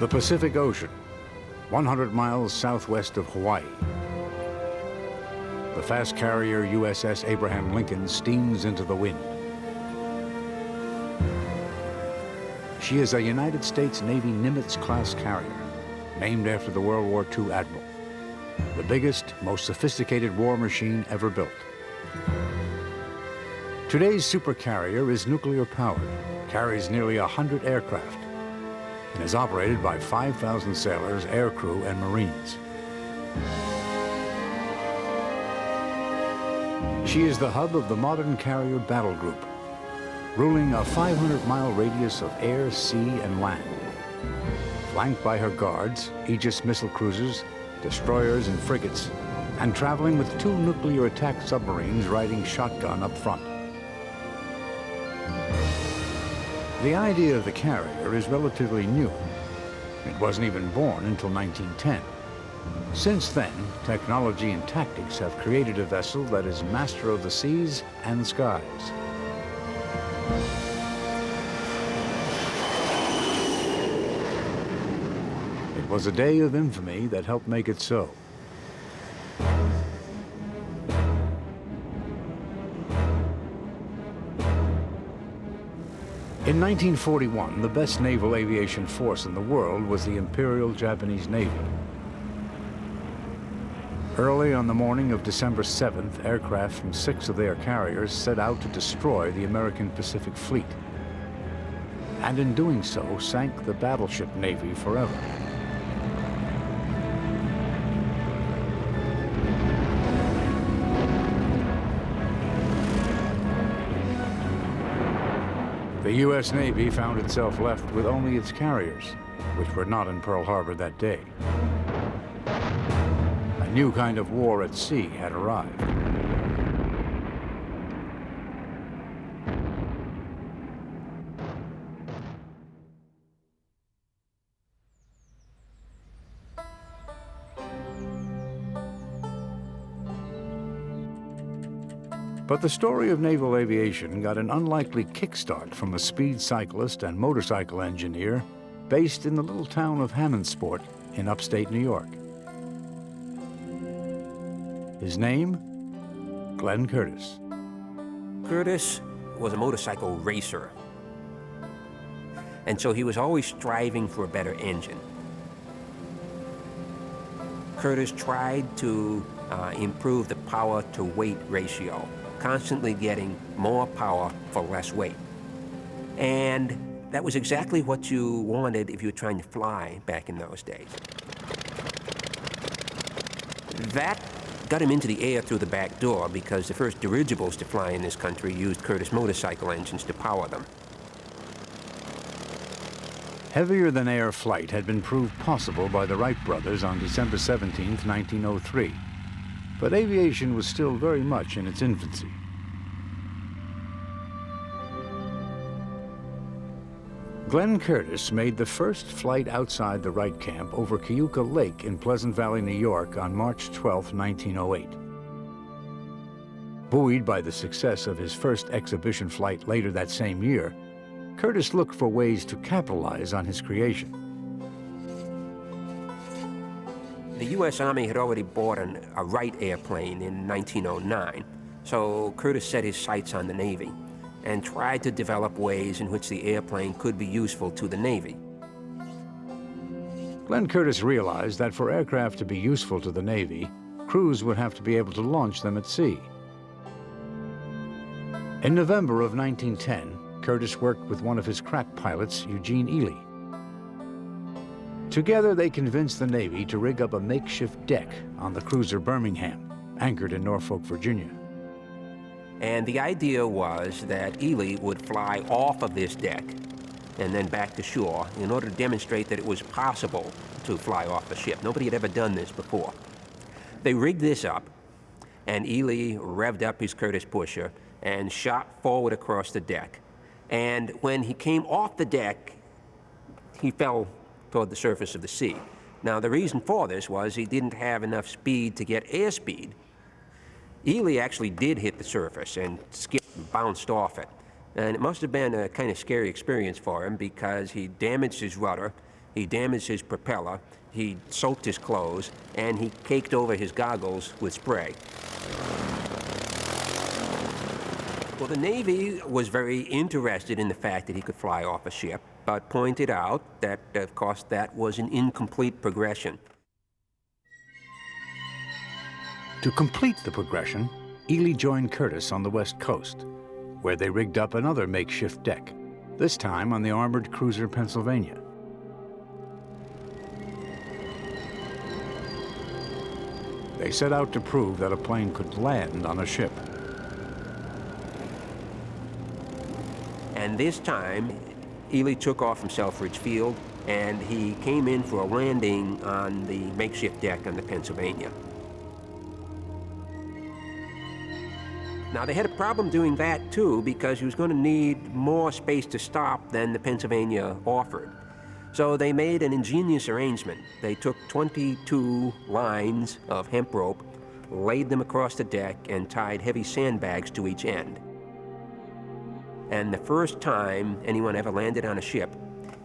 The Pacific Ocean, 100 miles southwest of Hawaii. The fast carrier USS Abraham Lincoln steams into the wind. She is a United States Navy Nimitz-class carrier, named after the World War II admiral. The biggest, most sophisticated war machine ever built. Today's supercarrier is nuclear-powered, carries nearly 100 aircraft, and is operated by 5,000 sailors, aircrew, and Marines. She is the hub of the modern carrier battle group, ruling a 500-mile radius of air, sea, and land. Flanked by her guards, Aegis missile cruisers, destroyers, and frigates, and traveling with 2 nuclear attack submarines riding shotgun up front. The idea of the carrier is relatively new. It wasn't even born until 1910. Since then, technology and tactics have created a vessel that is master of the seas and skies. It was a day of infamy that helped make it so. In 1941, the best naval aviation force in the world was the Imperial Japanese Navy. Early on the morning of December 7th, aircraft from 6 of their carriers set out to destroy the American Pacific Fleet. And in doing so, sank the battleship Navy forever. The U.S. Navy found itself left with only its carriers, which were not in Pearl Harbor that day. A new kind of war at sea had arrived. But the story of naval aviation got an unlikely kickstart from a speed cyclist and motorcycle engineer based in the little town of Hammondsport in upstate New York. His name? Glenn Curtis. Curtis was a motorcycle racer. And so he was always striving for a better engine. Curtis tried to improve the power-to-weight ratio, constantly getting more power for less weight. And that was exactly what you wanted if you were trying to fly back in those days. That got him into the air through the back door because the first dirigibles to fly in this country used Curtis motorcycle engines to power them. Heavier-than-air flight had been proved possible by the Wright brothers on December 17, 1903. But aviation was still very much in its infancy. Glenn Curtis made the first flight outside the Wright camp over Cayuga Lake in Pleasant Valley, New York on March 12, 1908. Buoyed by the success of his first exhibition flight later that same year, Curtis looked for ways to capitalize on his creation. The U.S. Army had already bought a Wright airplane in 1909, so Curtis set his sights on the Navy and tried to develop ways in which the airplane could be useful to the Navy. Glenn Curtis realized that for aircraft to be useful to the Navy, crews would have to be able to launch them at sea. In November of 1910, Curtis worked with one of his crack pilots, Eugene Ely. Together, they convinced the Navy to rig up a makeshift deck on the cruiser Birmingham, anchored in Norfolk, Virginia. And the idea was that Ely would fly off of this deck and then back to shore in order to demonstrate that it was possible to fly off the ship. Nobody had ever done this before. They rigged this up, and Ely revved up his Curtis pusher and shot forward across the deck. And when he came off the deck, he fell toward the surface of the sea. Now, the reason for this was he didn't have enough speed to get airspeed. Ely actually did hit the surface and bounced off it. And it must have been a kind of scary experience for him because he damaged his rudder, He damaged his propeller, he soaked his clothes, and he caked over his goggles with spray. Well, the Navy was very interested in the fact that he could fly off a ship, but pointed out that, of course, that was an incomplete progression. To complete the progression, Ely joined Curtis on the West Coast, where they rigged up another makeshift deck, this time on the armored cruiser Pennsylvania. They set out to prove that a plane could land on a ship. And this time, Ely took off from Selfridge Field, and he came in for a landing on the makeshift deck on the Pennsylvania. Now, they had a problem doing that, too, because he was going to need more space to stop than the Pennsylvania offered. So they made an ingenious arrangement. They took 22 lines of hemp rope, laid them across the deck, and tied heavy sandbags to each end. And the first time anyone ever landed on a ship,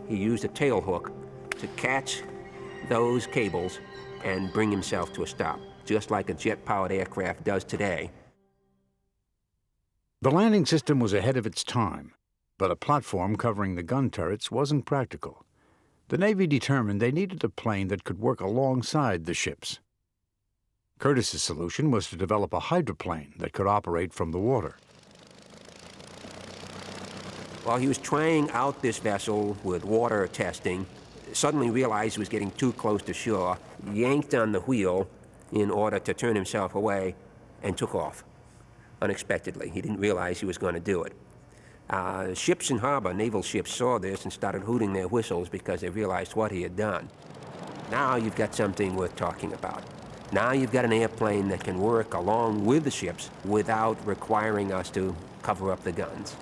he used a tail hook to catch those cables and bring himself to a stop, just like a jet-powered aircraft does today. The landing system was ahead of its time, but a platform covering the gun turrets wasn't practical. The Navy determined they needed a plane that could work alongside the ships. Curtis's solution was to develop a hydroplane that could operate from the water. While he was trying out this vessel with water testing, suddenly realized he was getting too close to shore, yanked on the wheel in order to turn himself away, and took off unexpectedly. He didn't realize he was going to do it. Ships in harbor, naval ships, saw this and started hooting their whistles because they realized what he had done. Now you've got something worth talking about. Now you've got an airplane that can work along with the ships without requiring us to cover up the guns.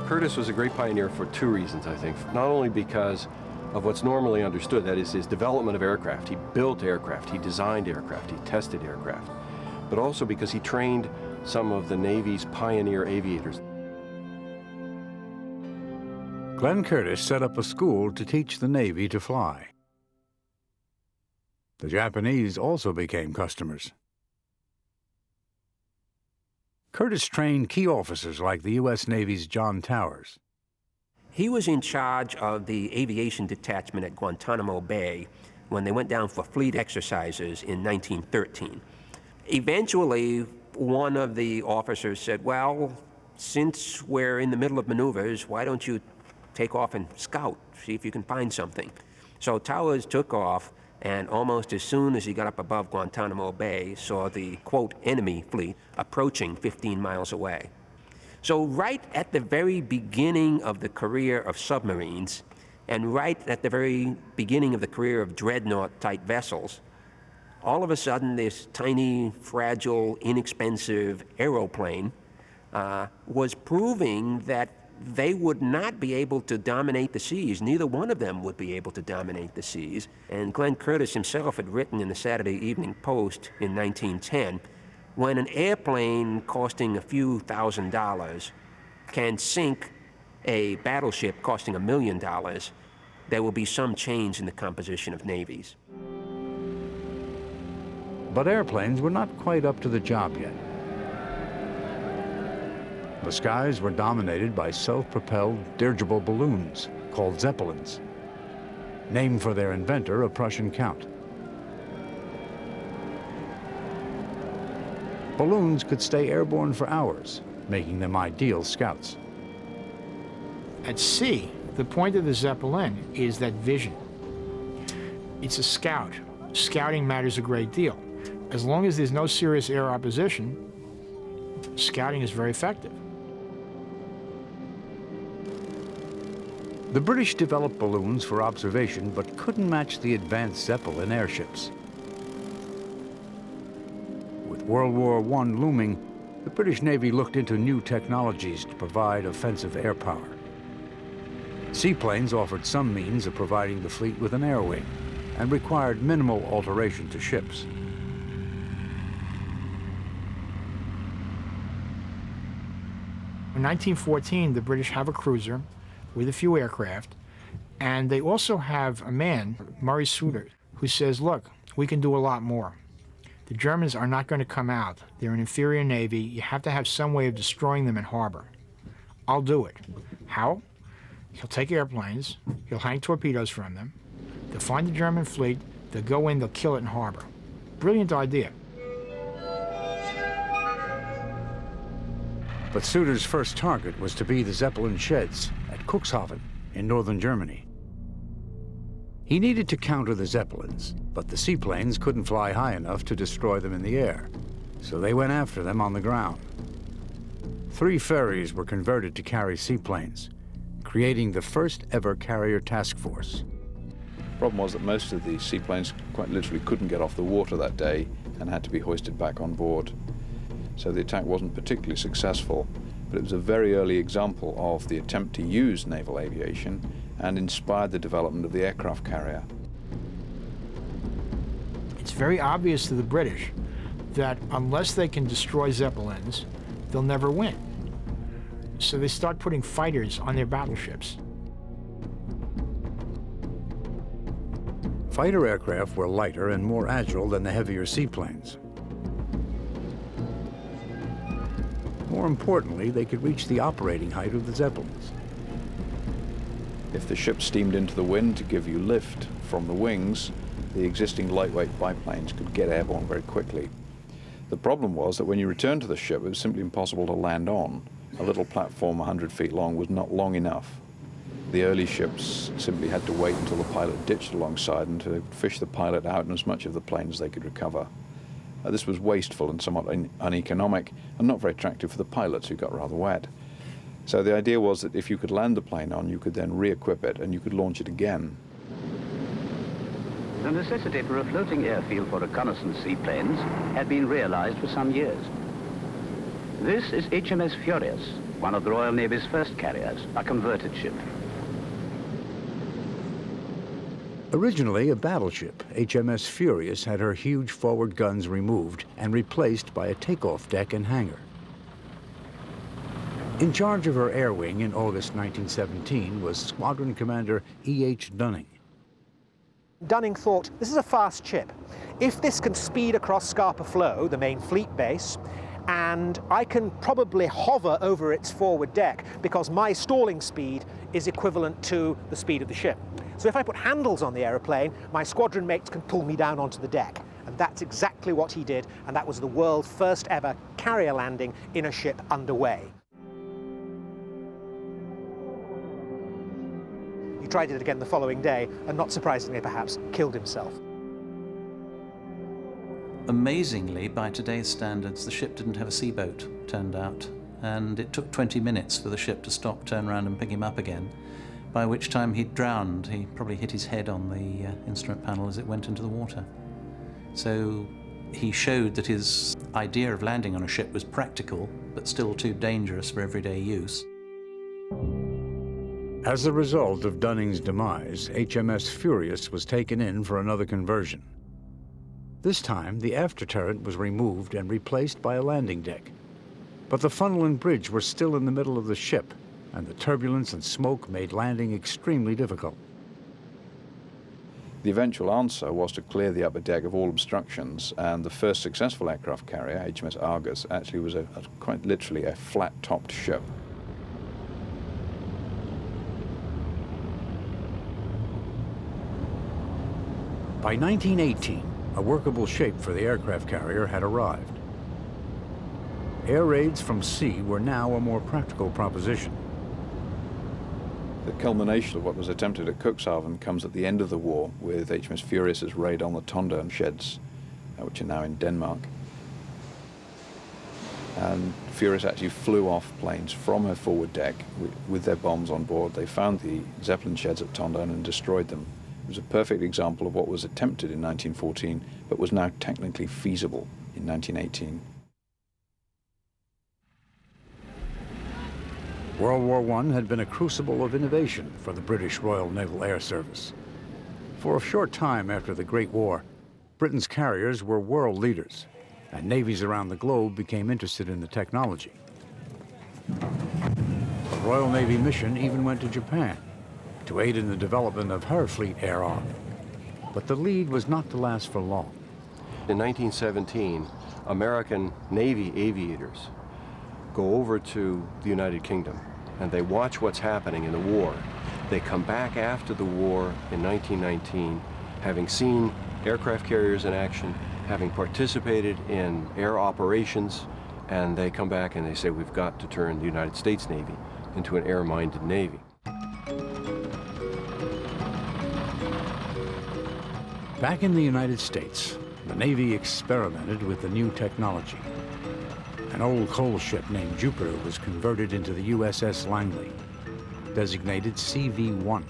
Curtis was a great pioneer for two reasons, I think. Not only because of what's normally understood, that is his development of aircraft. He built aircraft, he designed aircraft, he tested aircraft, but also because he trained some of the Navy's pioneer aviators. Glenn Curtis set up a school to teach the Navy to fly. The Japanese also became customers. Curtis trained key officers like the U.S. Navy's John Towers. He was in charge of the aviation detachment at Guantanamo Bay when they went down for fleet exercises in 1913. Eventually, one of the officers said, well, since we're in the middle of maneuvers, why don't you take off and scout, see if you can find something? So Towers took off, and almost as soon as he got up above Guantanamo Bay, saw the, quote, enemy fleet approaching 15 miles away. So right at the very beginning of the career of submarines, and right at the very beginning of the career of dreadnought-type vessels, all of a sudden this tiny, fragile, inexpensive aeroplane was proving that they would not be able to dominate the seas. Neither one of them would be able to dominate the seas. And Glenn Curtis himself had written in the Saturday Evening Post in 1910, when an airplane costing a few $1,000s can sink a battleship costing $1 million, there will be some change in the composition of navies. But airplanes were not quite up to the job yet. The skies were dominated by self-propelled dirigible balloons called Zeppelins, named for their inventor, a Prussian count. Balloons could stay airborne for hours, making them ideal scouts. At sea, the point of the Zeppelin is that vision. It's a scout. Scouting matters a great deal. As long as there's no serious air opposition, scouting is very effective. The British developed balloons for observation, but couldn't match the advanced Zeppelin airships. With World War I looming, the British Navy looked into new technologies to provide offensive air power. Seaplanes offered some means of providing the fleet with an air wing and required minimal alteration to ships. In 1914, the British have a cruiser with a few aircraft, and they also have a man, Murray Suter, who says, look, we can do a lot more. The Germans are not going to come out. They're an inferior navy. You have to have some way of destroying them in harbor. I'll do it. How? He'll take airplanes, he'll hang torpedoes from them, they'll find the German fleet, they'll go in, they'll kill it in harbor. Brilliant idea. But Suter's first target was to be the Zeppelin sheds at Cuxhaven in northern Germany. He needed to counter the Zeppelins, but the seaplanes couldn't fly high enough to destroy them in the air, so they went after them on the ground. 3 ferries were converted to carry seaplanes, creating the first ever carrier task force. The problem was that most of the seaplanes quite literally couldn't get off the water that day and had to be hoisted back on board. So the attack wasn't particularly successful, but it was a very early example of the attempt to use naval aviation and inspired the development of the aircraft carrier. It's very obvious to the British that unless they can destroy Zeppelins, they'll never win. So they start putting fighters on their battleships. Fighter aircraft were lighter and more agile than the heavier seaplanes. More importantly, they could reach the operating height of the Zeppelins. If the ship steamed into the wind to give you lift from the wings, the existing lightweight biplanes could get airborne very quickly. The problem was that when you returned to the ship, it was simply impossible to land on. A little platform 100 feet long was not long enough. The early ships simply had to wait until the pilot ditched alongside and to fish the pilot out in as much of the plane as they could recover. This was wasteful and somewhat uneconomic and not very attractive for the pilots, who got rather wet. So the idea was that if you could land the plane on, you could then re-equip it and you could launch it again. The necessity for a floating airfield for reconnaissance seaplanes had been realized for some years. This is HMS Furious, one of the Royal Navy's first carriers, a converted ship. Originally a battleship, HMS Furious had her huge forward guns removed and replaced by a takeoff deck and hangar. In charge of her air wing in August 1917 was Squadron Commander E.H. Dunning. Dunning thought, this is a fast ship. If this can speed across Scapa Flow, the main fleet base, and I can probably hover over its forward deck because my stalling speed is equivalent to the speed of the ship. So if I put handles on the aeroplane, my squadron mates can pull me down onto the deck. And that's exactly what he did, and that was the world's first ever carrier landing in a ship underway. He tried it again the following day, and not surprisingly perhaps, killed himself. Amazingly, by today's standards, the ship didn't have a seaboat, turned out, and it took 20 minutes for the ship to stop, turn around and pick him up again, by which time he'd drowned. He probably hit his head on the instrument panel as it went into the water. So he showed that his idea of landing on a ship was practical, but still too dangerous for everyday use. As a result of Dunning's demise, HMS Furious was taken in for another conversion. This time, the after turret was removed and replaced by a landing deck. But the funnel and bridge were still in the middle of the ship, and the turbulence and smoke made landing extremely difficult. The eventual answer was to clear the upper deck of all obstructions, and the first successful aircraft carrier, HMS Argus, actually was quite literally a flat-topped ship. By 1918, a workable shape for the aircraft carrier had arrived. Air raids from sea were now a more practical proposition. The culmination of what was attempted at Cuxhaven comes at the end of the war with HMS Furious's raid on the Tondern sheds, which are now in Denmark. And Furious actually flew off planes from her forward deck with their bombs on board. They found the Zeppelin sheds at Tondern and destroyed them. It was a perfect example of what was attempted in 1914, but was now technically feasible in 1918. World War I had been a crucible of innovation for the British Royal Naval Air Service. For a short time after the Great War, Britain's carriers were world leaders, and navies around the globe became interested in the technology. Royal Navy mission even went to Japan to aid in the development of her fleet air arm. But the lead was not to last for long. In 1917, American Navy aviators go over to the United Kingdom and they watch what's happening in the war. They come back after the war in 1919, having seen aircraft carriers in action, having participated in air operations, and they come back and they say, we've got to turn the United States Navy into an air-minded Navy. Back in the United States, the Navy experimented with the new technology. An old coal ship named Jupiter was converted into the USS Langley, designated CV-1.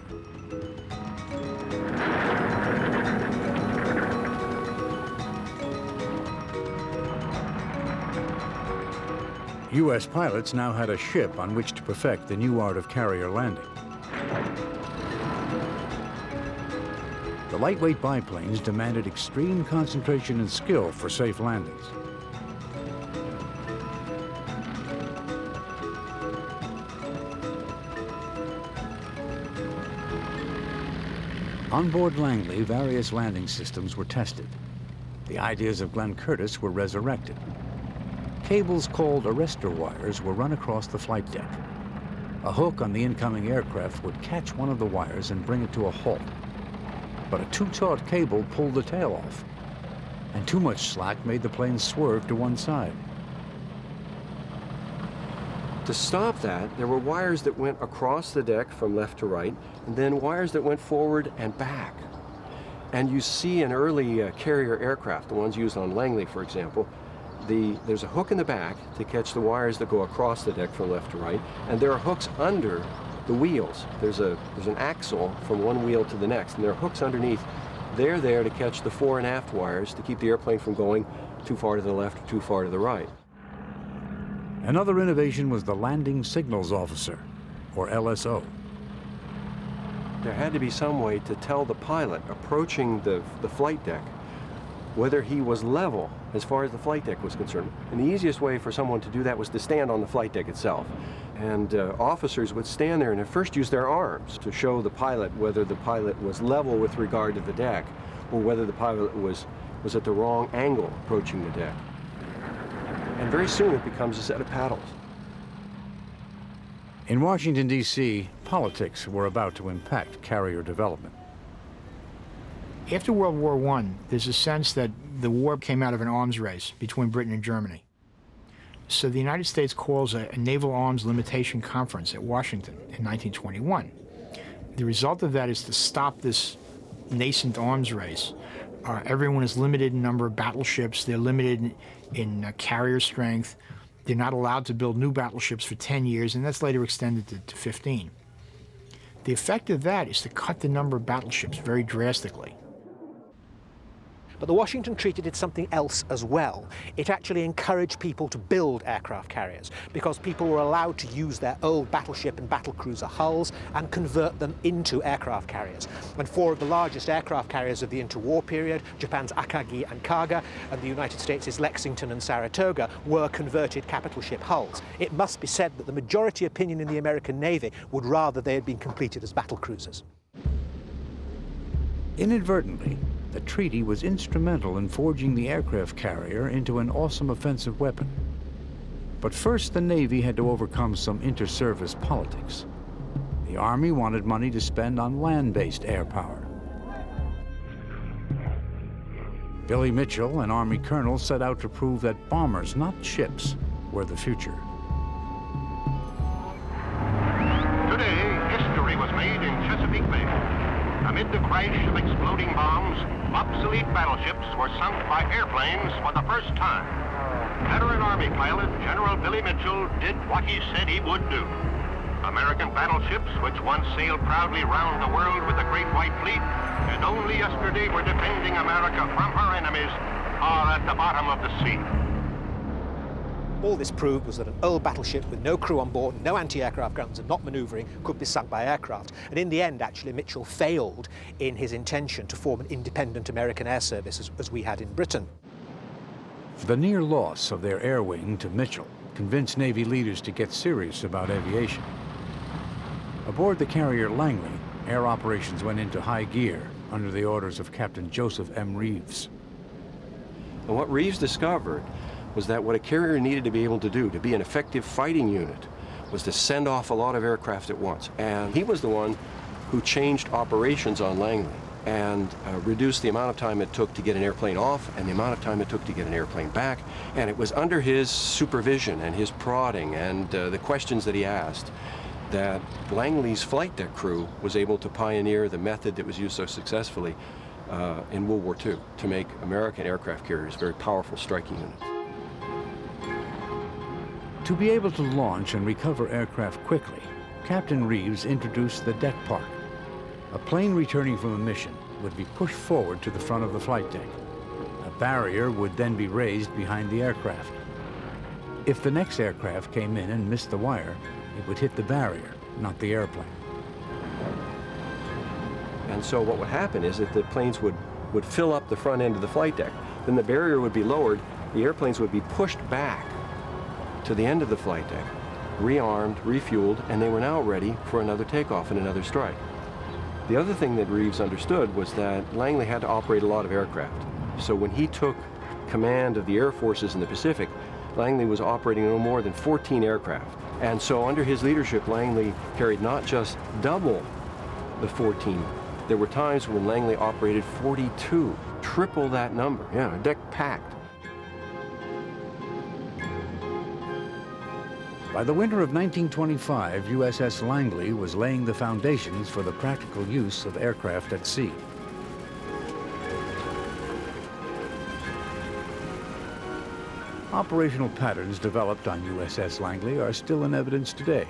U.S. pilots now had a ship on which to perfect the new art of carrier landing. The lightweight biplanes demanded extreme concentration and skill for safe landings. On board Langley, various landing systems were tested. The ideas of Glenn Curtiss were resurrected. Cables called arrestor wires were run across the flight deck. A hook on the incoming aircraft would catch one of the wires and bring it to a halt. But a too taut cable pulled the tail off, and too much slack made the plane swerve to one side. To stop that, there were wires that went across the deck from left to right, and then wires that went forward and back. And you see in early carrier aircraft, the ones used on Langley, for example, there's a hook in the back to catch the wires that go across the deck from left to right, and there are hooks under the wheels. There's an axle from one wheel to the next, and there are hooks underneath. They're there to catch the fore and aft wires to keep the airplane from going too far to the left or too far to the right. Another innovation was the Landing Signals Officer, or LSO. There had to be some way to tell the pilot approaching the flight deck whether he was level as far as the flight deck was concerned. And the easiest way for someone to do that was to stand on the flight deck itself. And officers would stand there and at first use their arms to show the pilot whether the pilot was level with regard to the deck or whether the pilot was at the wrong angle approaching the deck. And very soon it becomes a set of paddles. In Washington, D.C., politics were about to impact carrier development. After World War I, there's a sense that the war came out of an arms race between Britain and Germany. So the United States calls a naval arms limitation conference at Washington in 1921. The result of that is to stop this nascent arms race. Everyone is limited in number of battleships. They're limited in carrier strength. They're not allowed to build new battleships for 10 years, and that's later extended to 15. The effect of that is to cut the number of battleships very drastically. But the Washington Treaty did something else as well. It actually encouraged people to build aircraft carriers because people were allowed to use their old battleship and battlecruiser hulls and convert them into aircraft carriers. And four of the largest aircraft carriers of the interwar period, Japan's Akagi and Kaga, and the United States' Lexington and Saratoga, were converted capital ship hulls. It must be said that the majority opinion in the American Navy would rather they had been completed as battlecruisers. Inadvertently, the treaty was instrumental in forging the aircraft carrier into an awesome offensive weapon. But first, the Navy had to overcome some inter-service politics. The Army wanted money to spend on land-based air power. Billy Mitchell, an Army colonel, set out to prove that bombers, not ships, were the future. Today, history was made in Chesapeake Bay. Amid the crash of exploding bombs, obsolete battleships were sunk by airplanes for the first time. Veteran Army pilot General Billy Mitchell did what he said he would do. American battleships, which once sailed proudly round the world with the Great White Fleet, and only yesterday were defending America from her enemies, are at the bottom of the sea. All this proved was that an old battleship with no crew on board, no anti-aircraft guns and not manoeuvring could be sunk by aircraft. And in the end, actually, Mitchell failed in his intention to form an independent American air service as we had in Britain. The near loss of their air wing to Mitchell convinced Navy leaders to get serious about aviation. Aboard the carrier Langley, air operations went into high gear under the orders of Captain Joseph M. Reeves. And what Reeves discovered was that what a carrier needed to be able to do, to be an effective fighting unit, was to send off a lot of aircraft at once. And he was the one who changed operations on Langley and reduced the amount of time it took to get an airplane off and the amount of time it took to get an airplane back. And it was under his supervision and his prodding and the questions that he asked that Langley's flight deck crew was able to pioneer the method that was used so successfully in World War II to make American aircraft carriers very powerful striking units. To be able to launch and recover aircraft quickly, Captain Reeves introduced the deck park. A plane returning from a mission would be pushed forward to the front of the flight deck. A barrier would then be raised behind the aircraft. If the next aircraft came in and missed the wire, it would hit the barrier, not the airplane. And so what would happen is that the planes would fill up the front end of the flight deck. Then the barrier would be lowered, the airplanes would be pushed back to the end of the flight deck, rearmed, refueled, and they were now ready for another takeoff and another strike. The other thing that Reeves understood was that Langley had to operate a lot of aircraft. So when he took command of the air forces in the Pacific, Langley was operating no more than 14 aircraft. And so under his leadership, Langley carried not just double the 14. There were times when Langley operated 42, triple that number. Yeah, a deck packed. By the winter of 1925, USS Langley was laying the foundations for the practical use of aircraft at sea. Operational patterns developed on USS Langley are still in evidence today.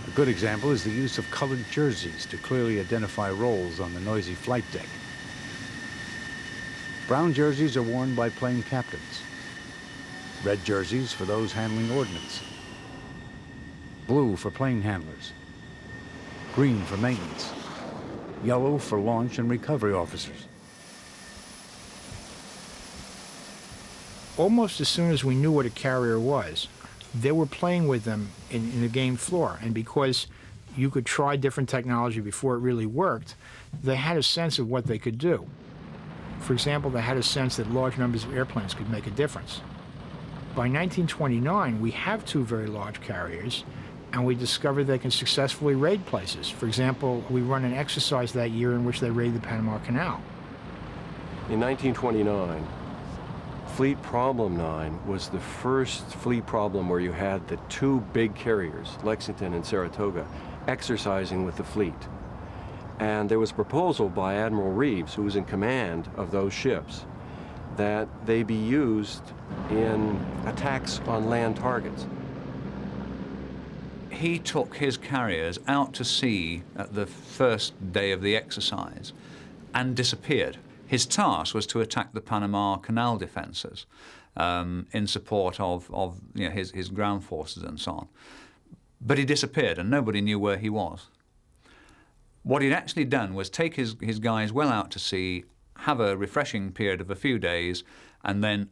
A good example is the use of colored jerseys to clearly identify roles on the noisy flight deck. Brown jerseys are worn by plane captains. Red jerseys for those handling ordnance. Blue for plane handlers. Green for maintenance. Yellow for launch and recovery officers. Almost as soon as we knew what a carrier was, they were playing with them in the game floor. And because you could try different technology before it really worked, they had a sense of what they could do. For example, they had a sense that large numbers of airplanes could make a difference. By 1929, we have two very large carriers, and we discovered they can successfully raid places. For example, we run an exercise that year in which they raid the Panama Canal. In 1929, Fleet Problem 9 was the first fleet problem where you had the two big carriers, Lexington and Saratoga, exercising with the fleet. And there was a proposal by Admiral Reeves, who was in command of those ships, that they be used in attacks on land targets. He took his carriers out to sea at the first day of the exercise and disappeared. His task was to attack the Panama Canal defenses in support of his ground forces and so on. But he disappeared and nobody knew where he was. What he'd actually done was take his guys well out to sea, have a refreshing period of a few days, and then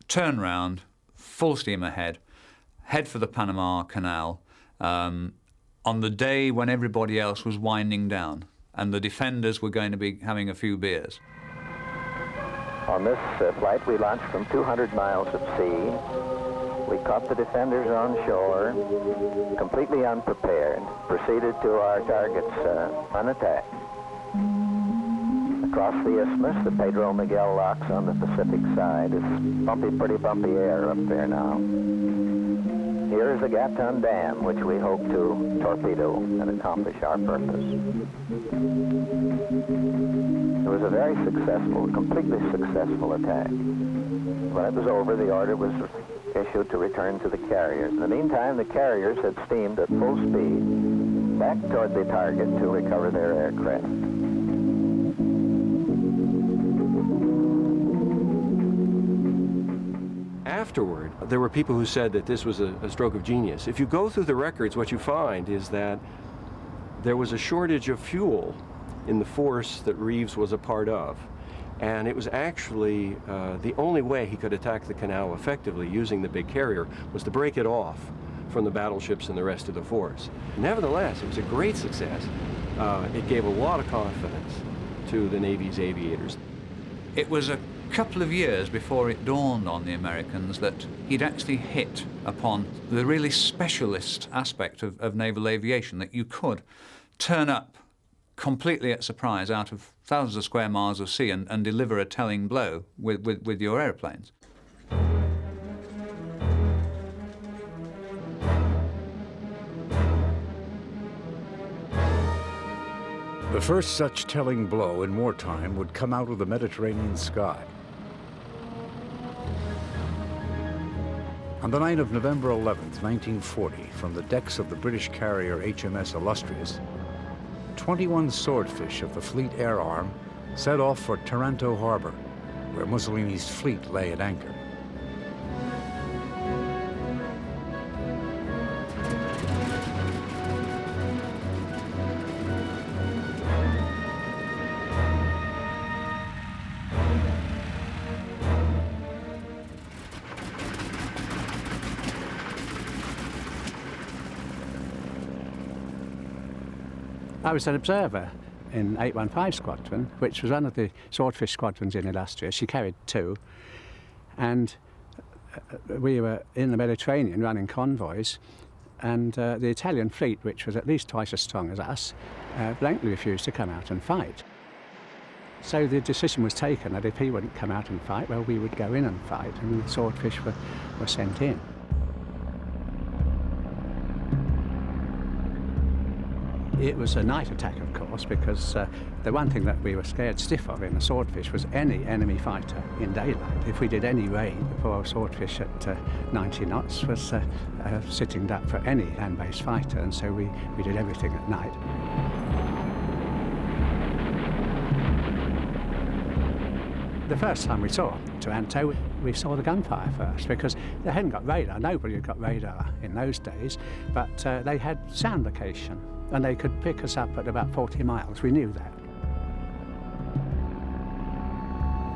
turn round, full steam ahead, head for the Panama Canal on the day when everybody else was winding down and the defenders were going to be having a few beers. On this flight, we launched from 200 miles of sea. We caught the defenders on shore, completely unprepared, proceeded to our targets unattacked. Across the isthmus, the Pedro Miguel locks on the Pacific side. It's pretty bumpy air up there now. Here is the Gatun Dam, which we hope to torpedo and accomplish our purpose. It was a very successful, completely successful attack. When it was over, the order was issued to return to the carriers. In the meantime, the carriers had steamed at full speed back toward the target to recover their aircraft. Afterward, there were people who said that this was a stroke of genius. If you go through the records, what you find is that there was a shortage of fuel in the force that Reeves was a part of. And it was actually the only way he could attack the canal effectively using the big carrier was to break it off from the battleships and the rest of the force. Nevertheless, it was a great success. It gave a lot of confidence to the Navy's aviators. It was a couple of years before it dawned on the Americans that he'd actually hit upon the really specialist aspect of naval aviation, that you could turn up completely at surprise out of thousands of square miles of sea and deliver a telling blow with your airplanes. The first such telling blow in wartime would come out of the Mediterranean sky. On the night of November 11th, 1940, from the decks of the British carrier HMS Illustrious, 21 swordfish of the Fleet Air Arm set off for Taranto Harbor, where Mussolini's fleet lay at anchor. I was an observer in 815 Squadron, which was one of the swordfish squadrons in Illustrious. She carried 2, and we were in the Mediterranean running convoys, and the Italian fleet, which was at least twice as strong as us, blankly refused to come out and fight. So the decision was taken that if he wouldn't come out and fight, well, we would go in and fight, and the swordfish were sent in. It was a night attack, of course, because the one thing that we were scared stiff of in the swordfish was any enemy fighter in daylight. If we did any raid before a swordfish at 90 knots was sitting duck for any land-based fighter, and so we did everything at night. The first time we saw Taranto, we saw the gunfire first, because they hadn't got radar. Nobody had got radar in those days, but they had sound location, and they could pick us up at about 40 miles. We knew that.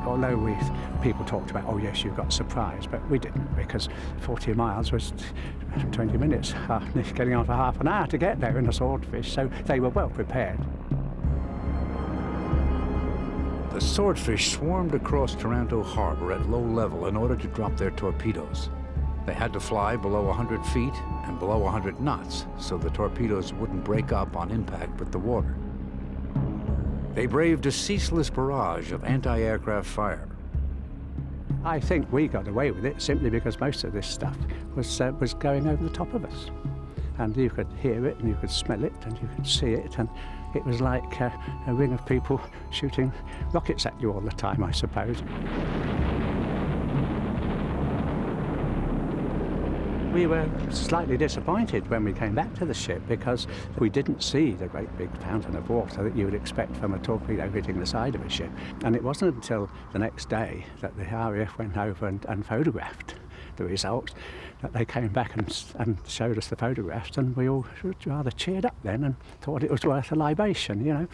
Although people talked about, oh yes, you got surprised, but we didn't, because 40 miles was 20 minutes, getting on for half an hour to get there in a swordfish, so they were well prepared. The swordfish swarmed across Taranto Harbor at low level in order to drop their torpedoes. They had to fly below 100 feet and below 100 knots so the torpedoes wouldn't break up on impact with the water. They braved a ceaseless barrage of anti-aircraft fire. I think we got away with it simply because most of this stuff was going over the top of us. And you could hear it, and you could smell it, and you could see it, and it was like a ring of people shooting rockets at you all the time, I suppose. We were slightly disappointed when we came back to the ship because we didn't see the great big fountain of water that you would expect from a torpedo hitting the side of a ship. And it wasn't until the next day that the RAF went over and photographed the result, that they came back and showed us the photographs, and we all rather cheered up then and thought it was worth a libation, you know.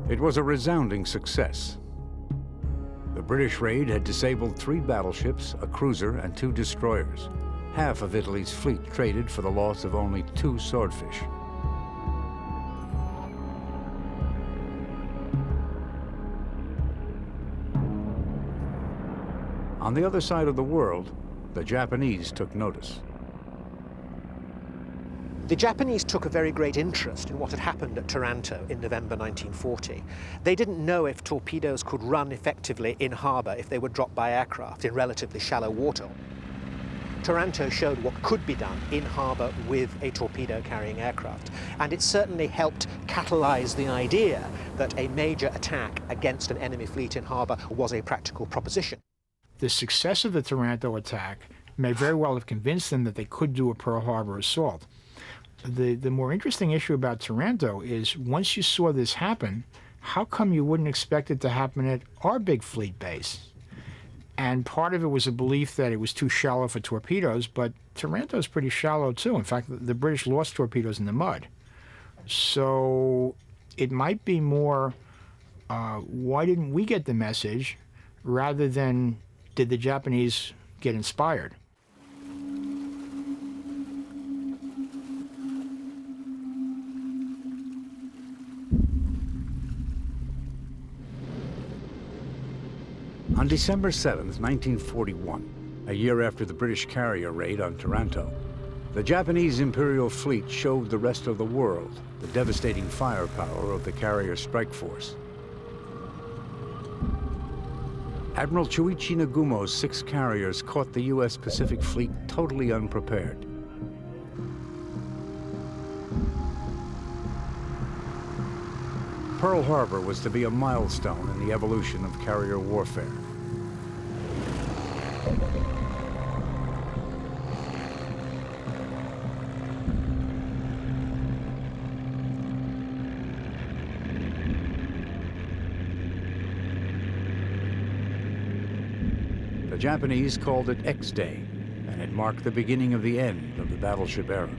It was a resounding success. The British raid had disabled 3 battleships, a cruiser, and 2 destroyers. Half of Italy's fleet traded for the loss of only 2 swordfish. On the other side of the world, the Japanese took notice. The Japanese took a very great interest in what had happened at Taranto in November 1940. They didn't know if torpedoes could run effectively in harbour if they were dropped by aircraft in relatively shallow water. Taranto showed what could be done in harbour with a torpedo-carrying aircraft, and it certainly helped catalyse the idea that a major attack against an enemy fleet in harbour was a practical proposition. The success of the Taranto attack may very well have convinced them that they could do a Pearl Harbor assault. The more interesting issue about Taranto is once you saw this happen, how come you wouldn't expect it to happen at our big fleet base? And part of it was a belief that it was too shallow for torpedoes, but Taranto's pretty shallow too. In fact, the British lost torpedoes in the mud. So it might be more, why didn't we get the message, rather than did the Japanese get inspired. On December 7th, 1941, a year after the British carrier raid on Taranto, the Japanese Imperial Fleet showed the rest of the world the devastating firepower of the carrier strike force. Admiral Chuichi Nagumo's 6 carriers caught the U.S. Pacific Fleet totally unprepared. Pearl Harbor was to be a milestone in the evolution of carrier warfare. The Japanese called it X-Day, and it marked the beginning of the end of the battleship era.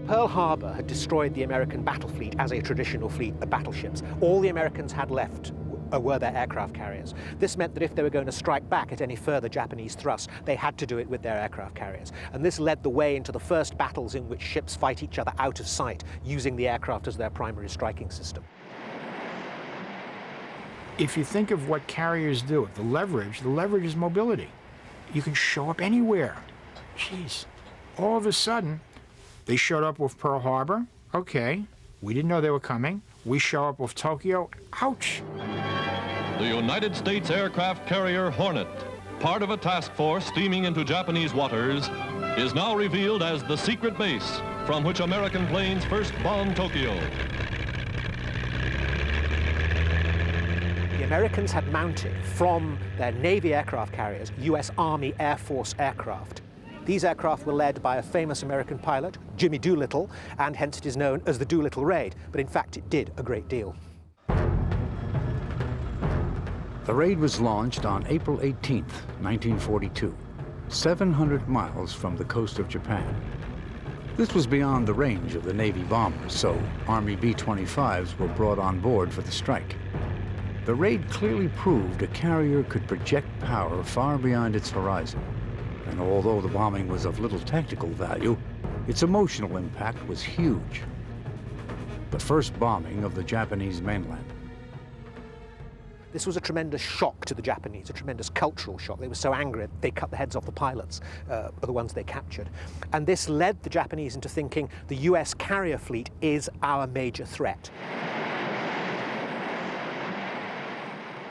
Pearl Harbor had destroyed the American battle fleet as a traditional fleet of battleships. All the Americans had left were their aircraft carriers. This meant that if they were going to strike back at any further Japanese thrust, they had to do it with their aircraft carriers. And this led the way into the first battles in which ships fight each other out of sight, using the aircraft as their primary striking system. If you think of what carriers do, the leverage is mobility. You can show up anywhere. Jeez. All of a sudden, they showed up with Pearl Harbor. Okay. We didn't know they were coming. We show up with Tokyo. Ouch. The United States aircraft carrier Hornet, part of a task force steaming into Japanese waters, is now revealed as the secret base from which American planes first bombed Tokyo. The Americans had mounted from their Navy aircraft carriers U.S. Army Air Force aircraft. These aircraft were led by a famous American pilot, Jimmy Doolittle, and hence it is known as the Doolittle Raid, but in fact it did a great deal. The raid was launched on April 18th, 1942, 700 miles from the coast of Japan. This was beyond the range of the Navy bombers, so Army B-25s were brought on board for the strike. The raid clearly proved a carrier could project power far beyond its horizon. And although the bombing was of little tactical value, its emotional impact was huge. The first bombing of the Japanese mainland. This was a tremendous shock to the Japanese, a tremendous cultural shock. They were so angry, they cut the heads off the pilots, the ones they captured. And this led the Japanese into thinking the US carrier fleet is our major threat.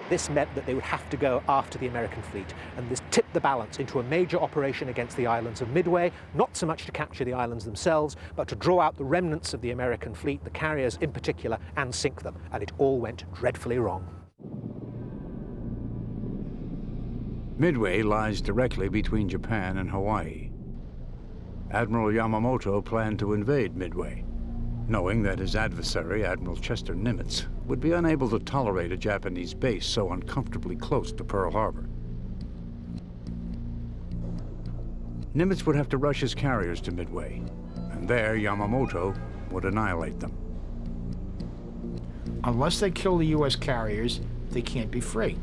This meant that they would have to go after the American fleet, and this tipped the balance into a major operation against the islands of Midway, not so much to capture the islands themselves, but to draw out the remnants of the American fleet, the carriers in particular, and sink them. And it all went dreadfully wrong. Midway lies directly between Japan and Hawaii. Admiral Yamamoto planned to invade Midway, knowing that his adversary, Admiral Chester Nimitz, would be unable to tolerate a Japanese base so uncomfortably close to Pearl Harbor. Nimitz would have to rush his carriers to Midway, and there Yamamoto would annihilate them. Unless they kill the U.S. carriers, they can't be free.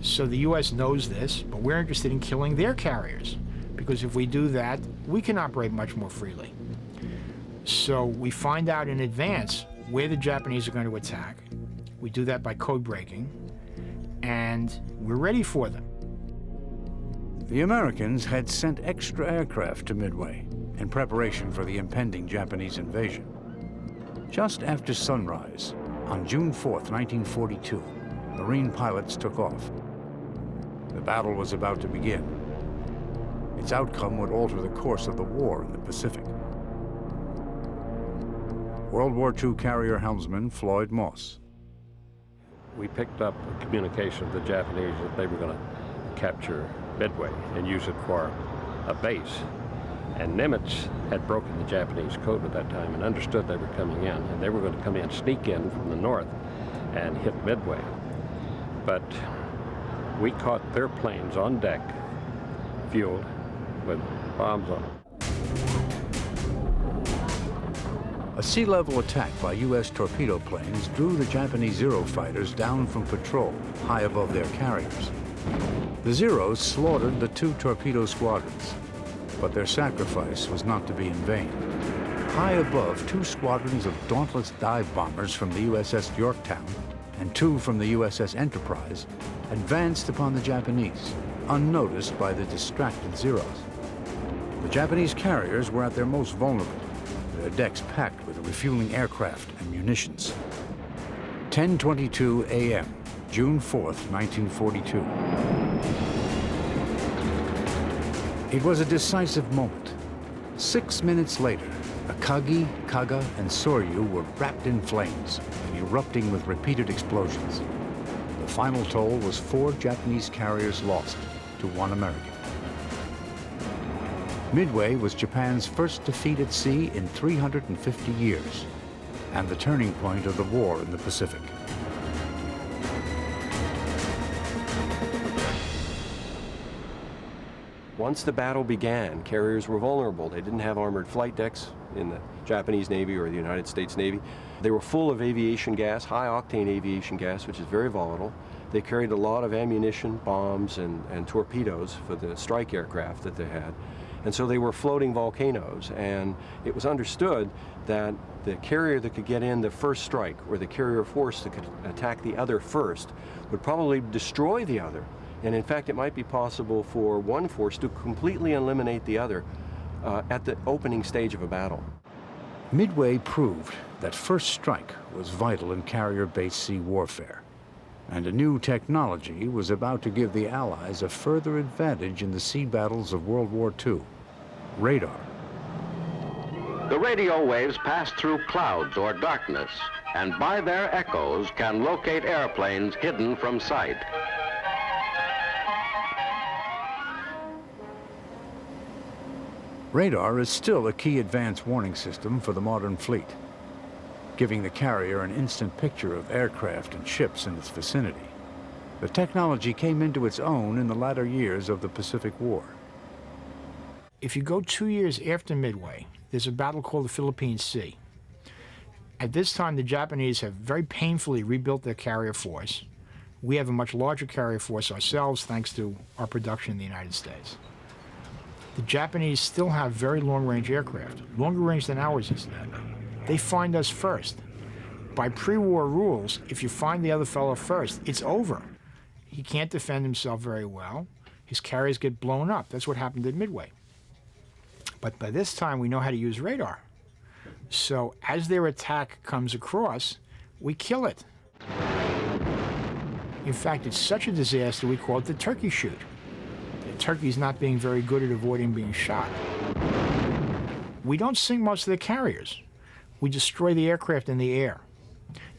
So the U.S. knows this, but we're interested in killing their carriers. because if we do that, we can operate much more freely. So we find out in advance where the Japanese are going to attack. We do that by code breaking, and we're ready for them. The Americans had sent extra aircraft to Midway in preparation for the impending Japanese invasion. Just after sunrise, on June 4th, 1942, Marine pilots took off. The battle was about to begin. Its outcome would alter the course of the war in the Pacific. World War II carrier helmsman Floyd Moss. We picked up a communication of the Japanese that they were going to capture Midway and use it for a base. And Nimitz had broken the Japanese code at that time and understood they were coming in, and they were going to come in, sneak in from the north and hit Midway. But we caught their planes on deck, fueled with bombs on them. A sea-level attack by U.S. torpedo planes drew the Japanese Zero fighters down from patrol, high above their carriers. The Zeros slaughtered the 2 torpedo squadrons, but their sacrifice was not to be in vain. High above, 2 squadrons of dauntless dive bombers from the USS Yorktown and 2 from the USS Enterprise advanced upon the Japanese, unnoticed by the distracted Zeros. The Japanese carriers were at their most vulnerable, their decks packed with refueling aircraft and munitions. 10:22 a.m., June 4th, 1942. It was a decisive moment. 6 minutes later, Akagi, Kaga, and Soryu were wrapped in flames and erupting with repeated explosions. The final toll was 4 Japanese carriers lost to 1 American. Midway was Japan's first defeat at sea in 350 years, and the turning point of the war in the Pacific. Once the battle began, carriers were vulnerable. They didn't have armored flight decks in the Japanese Navy or the United States Navy. They were full of aviation gas, high-octane aviation gas, which is very volatile. They carried a lot of ammunition, bombs, and torpedoes for the strike aircraft that they had. And so they were floating volcanoes, and it was understood that the carrier that could get in the first strike, or the carrier force that could attack the other first, would probably destroy the other. And in fact, it might be possible for one force to completely eliminate the other at the opening stage of a battle. Midway proved that first strike was vital in carrier-based sea warfare, and a new technology was about to give the Allies a further advantage in the sea battles of World War II: radar. The radio waves pass through clouds or darkness, and by their echoes can locate airplanes hidden from sight. Radar is still a key advanced warning system for the modern fleet, giving the carrier an instant picture of aircraft and ships in its vicinity. The technology came into its own in the latter years of the Pacific War. If you go 2 years after Midway, there's a battle called the Philippine Sea. At this time, the Japanese have very painfully rebuilt their carrier force. We have a much larger carrier force ourselves, thanks to our production in the United States. The Japanese still have very long-range aircraft, longer range than ours, incidentally. They find us first. By pre-war rules, if you find the other fellow first, it's over. He can't defend himself very well. His carriers get blown up. That's what happened at Midway. But by this time, we know how to use radar. So as their attack comes across, we kill it. In fact, it's such a disaster, we call it the turkey shoot. The turkey's not being very good at avoiding being shot. We don't sink most of the carriers. We destroy the aircraft in the air.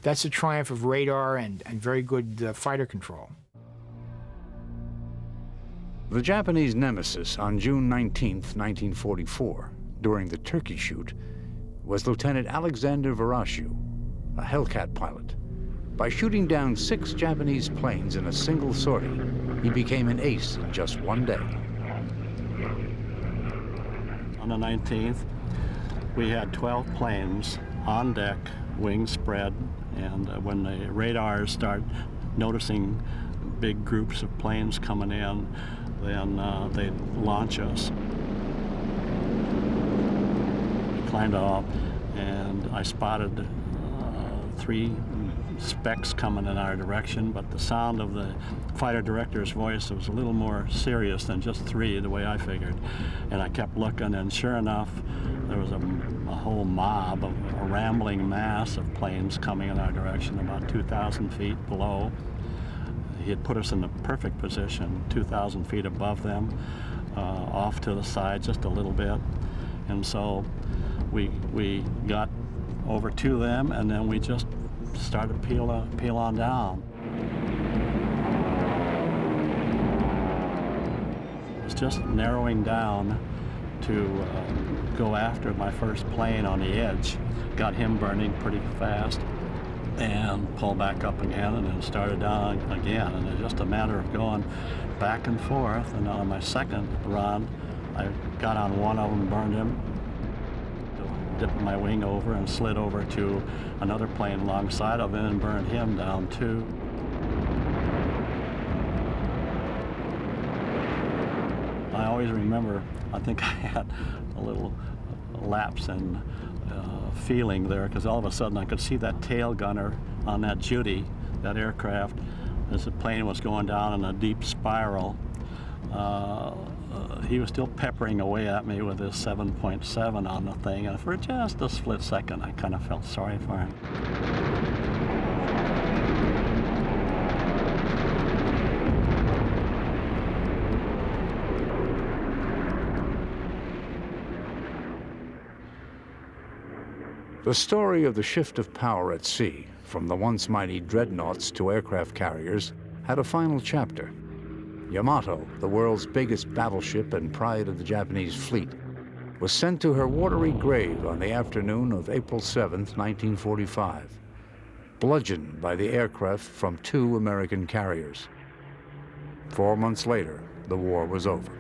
That's a triumph of radar and very good fighter control. The Japanese nemesis on June 19, 1944, during the turkey shoot, was Lieutenant Alexander Verashiu, a Hellcat pilot. By shooting down 6 Japanese planes in a single sortie, he became an ace in just 1 day. On the 19th, we had 12 planes on deck, wings spread, and when the radars start noticing big groups of planes coming in, then they'd launch us. We climbed up, and I spotted 3 specks coming in our direction, but the sound of the fighter director's voice was a little more serious than just 3, the way I figured. And I kept looking, and sure enough, there was a whole mob, a rambling mass of planes coming in our direction, about 2,000 feet below. He had put us in the perfect position, 2,000 feet above them, off to the side just a little bit. And so we got over to them, and then we just started to peel on down. It was just narrowing down to go after my first plane on the edge. Got him burning pretty fast, and pulled back up again, and then started down again. And it was just a matter of going back and forth. And on my second run, I got on one of them, burned him, dipped my wing over and slid over to another plane alongside of him and burned him down too. I always remember, I think I had a little lapse in feeling there, because all of a sudden I could see that tail gunner on that Judy, that aircraft, as the plane was going down in a deep spiral. He was still peppering away at me with his 7.7 on the thing, and for just a split second I kind of felt sorry for him. The story of the shift of power at sea, from the once mighty dreadnoughts to aircraft carriers, had a final chapter. Yamato, the world's biggest battleship and pride of the Japanese fleet, was sent to her watery grave on the afternoon of April 7th, 1945, bludgeoned by the aircraft from 2 American carriers. 4 months later, the war was over.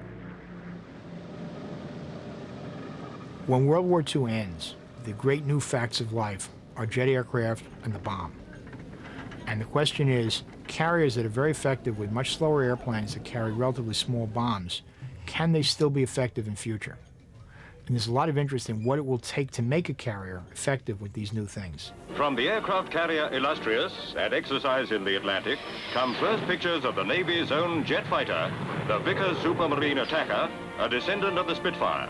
When World War II ends, the great new facts of life are jet aircraft and the bomb. And the question is, carriers that are very effective with much slower airplanes that carry relatively small bombs, can they still be effective in future? And there's a lot of interest in what it will take to make a carrier effective with these new things. From the aircraft carrier Illustrious at exercise in the Atlantic come first pictures of the Navy's own jet fighter, the Vickers Supermarine Attacker, a descendant of the Spitfire.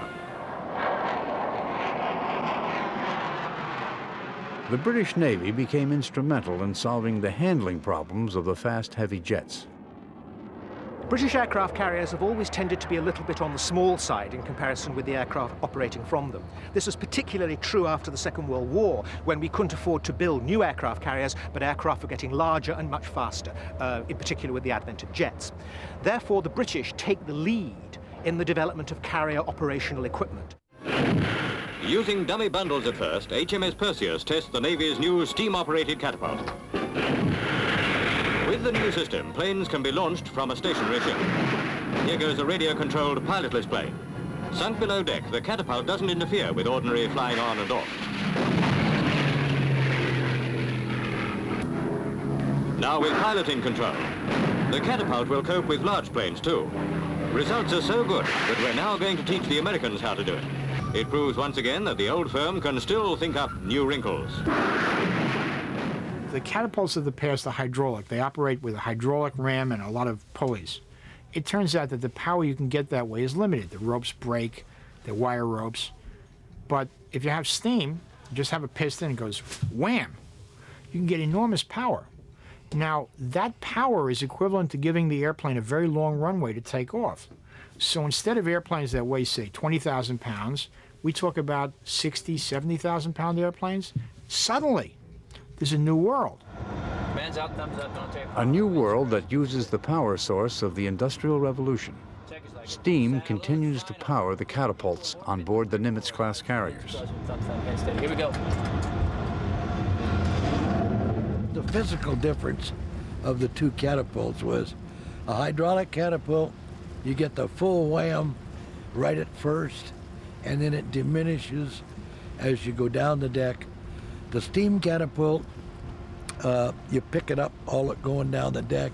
The British Navy became instrumental in solving the handling problems of the fast, heavy jets. British aircraft carriers have always tended to be a little bit on the small side in comparison with the aircraft operating from them. This was particularly true after the Second World War, when we couldn't afford to build new aircraft carriers, but aircraft were getting larger and much faster, in particular with the advent of jets. Therefore, the British take the lead in the development of carrier operational equipment. Using dummy bundles at first, HMS Perseus tests the Navy's new steam-operated catapult. With the new system, planes can be launched from a stationary ship. Here goes a radio-controlled pilotless plane. Sunk below deck, the catapult doesn't interfere with ordinary flying on and off. Now with pilot in control, the catapult will cope with large planes too. Results are so good that we're now going to teach the Americans how to do it. It proves once again that the old firm can still think up new wrinkles. The catapults of the past are hydraulic. They operate with a hydraulic ram and a lot of pulleys. It turns out that the power you can get that way is limited. The ropes break, they're wire ropes. But if you have steam, you just have a piston and it goes wham. You can get enormous power. Now, that power is equivalent to giving the airplane a very long runway to take off. So instead of airplanes that weigh, say, 20,000 pounds, we talk about 60, 70,000 pound airplanes. Suddenly, there's a new world. Hands up, thumbs up, don't take A new world that uses the power source of the Industrial Revolution. Steam continues to power the catapults on board the Nimitz-class carriers. Here we go. The physical difference of the 2 catapults was a hydraulic catapult, you get the full wham right at first, and then it diminishes as you go down the deck. The steam catapult, you pick it up all going down the deck,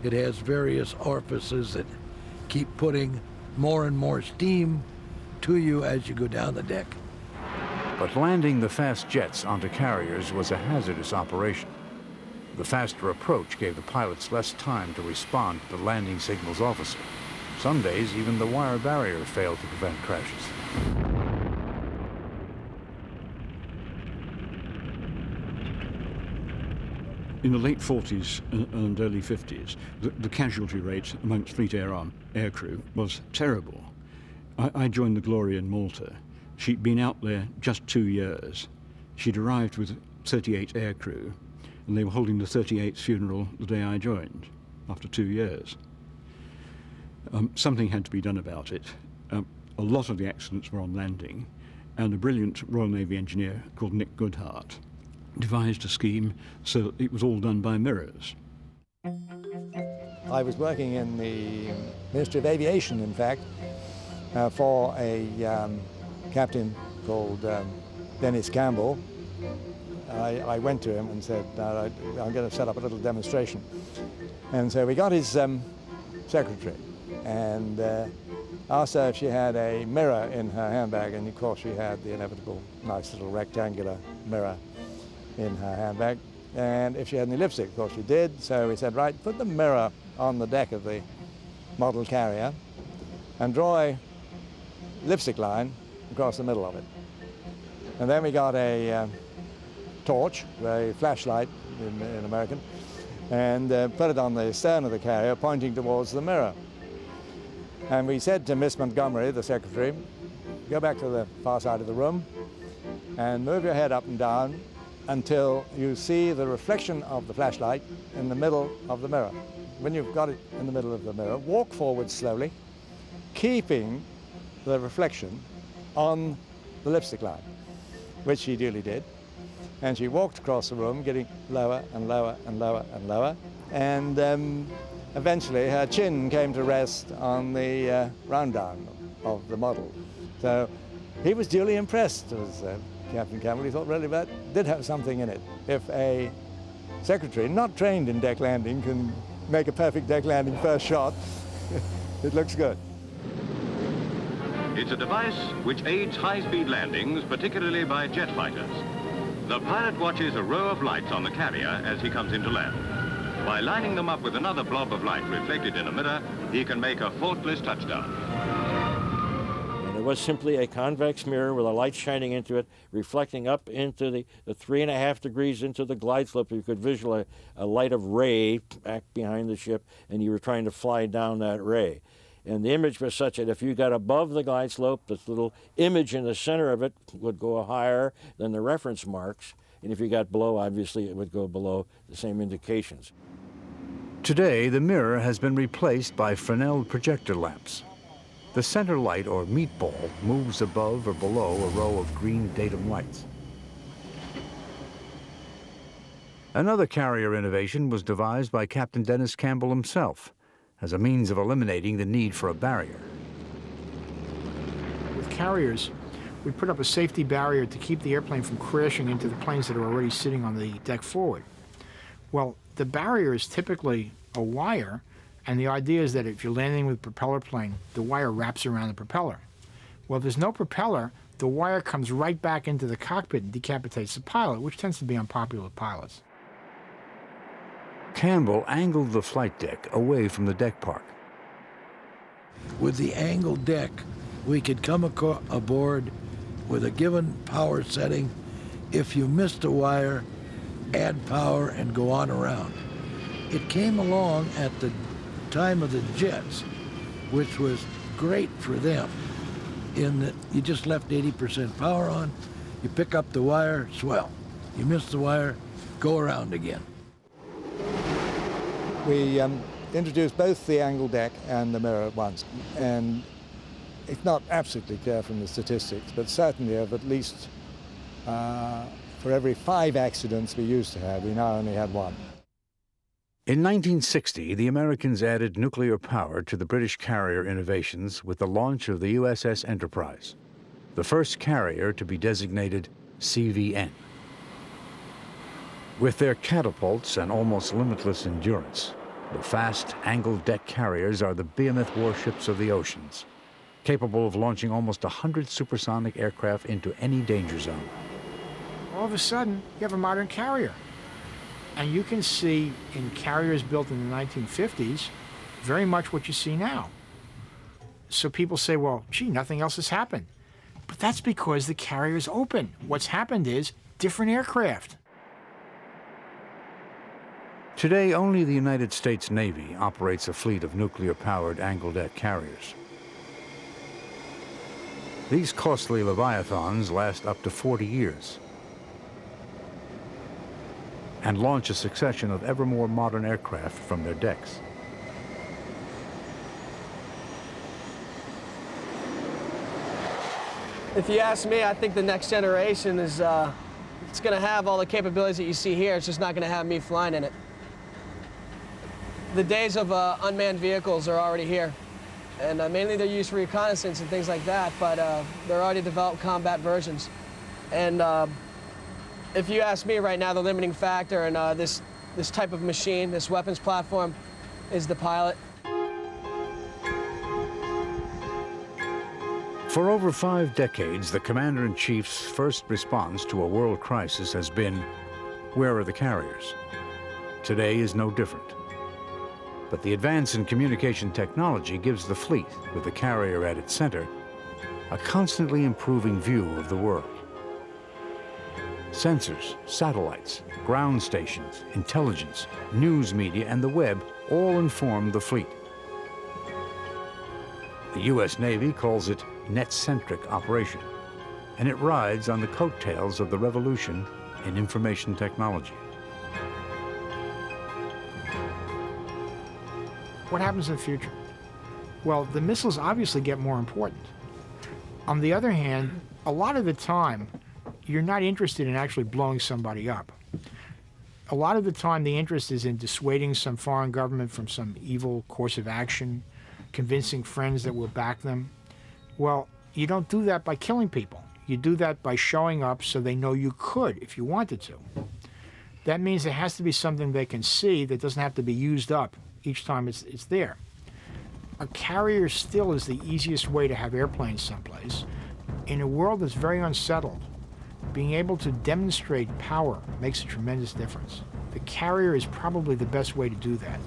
It has various orifices that keep putting more and more steam to you as you go down the deck. But landing the fast jets onto carriers was a hazardous operation. The faster approach gave the pilots less time to respond to the landing signals officer. Some days, even the wire barrier failed to prevent crashes. In the late 40s and early 50s, the casualty rate amongst Fleet aircrew was terrible. I joined the Gloria in Malta. She'd been out there just 2 years. She'd arrived with 38 aircrew, and they were holding the 38th funeral the day I joined, after 2 years. Something had to be done about it. A lot of the accidents were on landing, and a brilliant Royal Navy engineer called Nick Goodhart devised a scheme so that it was all done by mirrors. I was working in the Ministry of Aviation, in fact, for a captain called Dennis Campbell. I went to him and said, I'm going to set up a little demonstration. And so we got his secretary and asked her if she had a mirror in her handbag, and of course she had the inevitable nice little rectangular mirror in her handbag. And if she had any lipstick, of course she did. So we said, right, put the mirror on the deck of the model carrier and draw a lipstick line across the middle of it. And then we got a torch, a flashlight in American, and put it on the stern of the carrier, pointing towards the mirror. And we said to Miss Montgomery, the secretary, go back to the far side of the room and move your head up and down until you see the reflection of the flashlight in the middle of the mirror. When you've got it in the middle of the mirror, walk forward slowly, keeping the reflection on the lipstick line, which she duly did. And she walked across the room, getting lower and lower and lower and lower. And eventually her chin came to rest on the round down of the model. So he was duly impressed, was Captain Campbell. He thought really that did have something in it. If a secretary not trained in deck landing can make a perfect deck landing first shot, it looks good. It's a device which aids high-speed landings, particularly by jet fighters. The pilot watches a row of lights on the carrier as he comes into land. By lining them up with another blob of light reflected in a mirror, he can make a faultless touchdown. And it was simply a convex mirror with a light shining into it, reflecting up into the 3.5 degrees into the glide slope. You could visualize a light of ray back behind the ship, and you were trying to fly down that ray. And the image was such that if you got above the glide slope, this little image in the center of it would go higher than the reference marks. And if you got below, obviously, it would go below the same indications. Today, the mirror has been replaced by Fresnel projector lamps. The center light, or meatball, moves above or below a row of green datum lights. Another carrier innovation was devised by Captain Dennis Campbell himself, as a means of eliminating the need for a barrier. With carriers, we put up a safety barrier to keep the airplane from crashing into the planes that are already sitting on the deck forward. Well, the barrier is typically a wire, and the idea is that if you're landing with a propeller plane, the wire wraps around the propeller. Well, if there's no propeller, the wire comes right back into the cockpit and decapitates the pilot, which tends to be unpopular with pilots. Campbell angled the flight deck away from the deck park. With the angled deck, we could come aboard with a given power setting. If you missed a wire, add power and go on around. It came along at the time of the jets, which was great for them in that you just left 80% power on, you pick up the wire, swell. You miss the wire, go around again. We introduced both the angled deck and the mirror at once, and it's not absolutely clear from the statistics, but certainly of at least for every 5 accidents we used to have, we now only had 1. In 1960, the Americans added nuclear power to the British carrier innovations with the launch of the USS Enterprise, the first carrier to be designated CVN. With their catapults and almost limitless endurance, The fast, angled deck carriers are the behemoth warships of the oceans, capable of launching almost 100 supersonic aircraft into any danger zone. All of a sudden, you have a modern carrier. And you can see in carriers built in the 1950s very much what you see now. So people say, well, gee, nothing else has happened. But that's because the carrier's open. What's happened is different aircraft. Today, only the United States Navy operates a fleet of nuclear-powered angle-deck carriers. These costly Leviathans last up to 40 years and launch a succession of ever more modern aircraft from their decks. If you ask me, I think the next generation is it's going to have all the capabilities that you see here. It's just not going to have me flying in it. The days of unmanned vehicles are already here, and mainly they're used for reconnaissance and things like that, but they're already developed combat versions. And if you ask me right now, the limiting factor in this type of machine, this weapons platform, is the pilot. For over 5 decades, the Commander-in-Chief's first response to a world crisis has been, where are the carriers? Today is no different. But the advance in communication technology gives the fleet, with the carrier at its center, a constantly improving view of the world. Sensors, satellites, ground stations, intelligence, news media, and the web all inform the fleet. The U.S. Navy calls it net-centric operation, and it rides on the coattails of the revolution in information technology. What happens in the future? Well, the missiles obviously get more important. On the other hand, a lot of the time, you're not interested in actually blowing somebody up. A lot of the time, the interest is in dissuading some foreign government from some evil course of action, convincing friends that will back them. Well, you don't do that by killing people. You do that by showing up so they know you could if you wanted to. That means it has to be something they can see that doesn't have to be used up each time it's there. A carrier still is the easiest way to have airplanes someplace. In a world that's very unsettled, being able to demonstrate power makes a tremendous difference. The carrier is probably the best way to do that.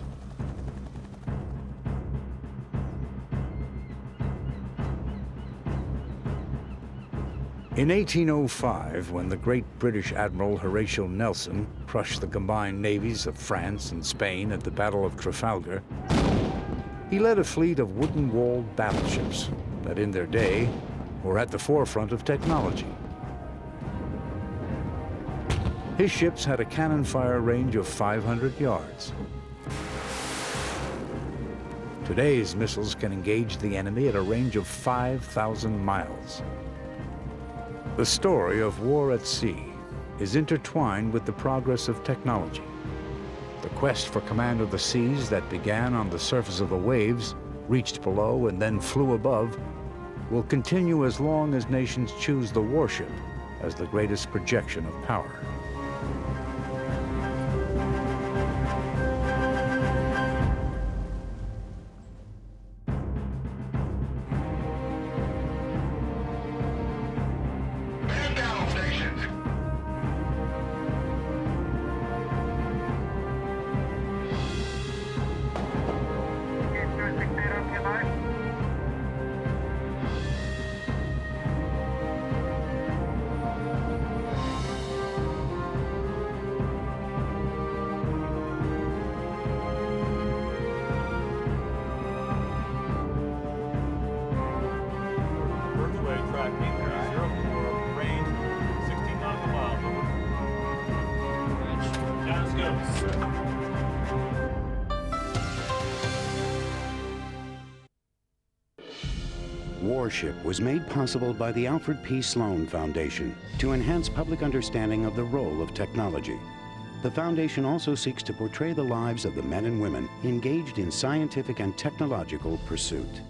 In 1805, when the great British Admiral Horatio Nelson crushed the combined navies of France and Spain at the Battle of Trafalgar, he led a fleet of wooden-walled battleships that in their day were at the forefront of technology. His ships had a cannon fire range of 500 yards. Today's missiles can engage the enemy at a range of 5,000 miles. The story of war at sea is intertwined with the progress of technology. The quest for command of the seas that began on the surface of the waves, reached below, and then flew above, will continue as long as nations choose the warship as the greatest projection of power. Warship was made possible by the Alfred P. Sloan Foundation to enhance public understanding of the role of technology. The foundation also seeks to portray the lives of the men and women engaged in scientific and technological pursuit.